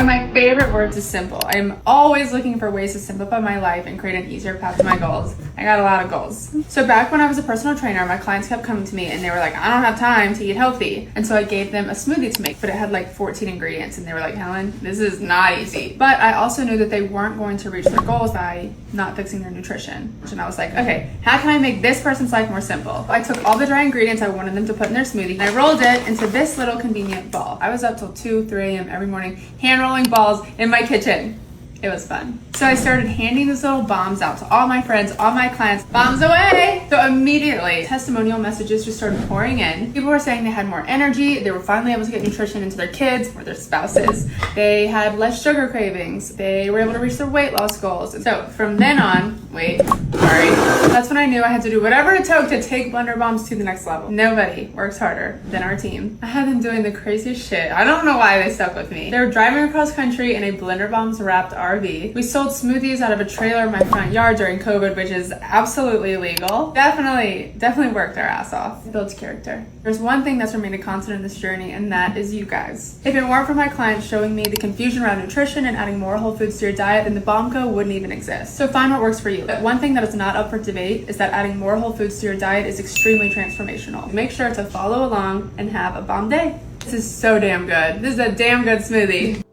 of my favorite words is simple. I'm always looking for ways to simplify my life and create an easier path to my goals. I got a lot of goals. So back when I was a personal trainer, my clients kept coming to me and they were like, I don't have time to eat healthy. And so I gave them a smoothie to make, but it had like 14 ingredients and they were like, Helen, this is not easy. But I also knew that they weren't going to reach their goals by not fixing their nutrition. And I was like, okay, how can I make this person's life more simple? I took all the dry ingredients I wanted them to put in their smoothie and I rolled it into this little convenient ball. I was up till 2, 3 a.m. every morning, hand rolling balls in my kitchen. It was fun. So I started handing these little bombs out to all my friends, all my clients. Bombs away! So immediately, testimonial messages just started pouring in. People were saying they had more energy, they were finally able to get nutrition into their kids or their spouses. They had less sugar cravings. They were able to reach their weight loss goals. And so from then on, that's when I knew I had to do whatever it took to take blender bombs to the next level. Nobody works harder than our team. I had them doing the craziest shit. I don't know why they stuck with me. They were driving across country in a blender bombs wrapped RV. We sold smoothies out of a trailer in my front yard during COVID, which is absolutely illegal. Definitely worked our ass off. It builds character. There's one thing that's remained a constant in this journey, and that is you guys. If it weren't for my clients showing me the confusion around nutrition and adding more whole foods to your diet, then the Bombco wouldn't even exist. So find what works for you. But one thing that is not up for debate is that adding more whole foods to your diet is extremely transformational. Make sure to follow along and have a bomb day. This is so damn good. This is a damn good smoothie.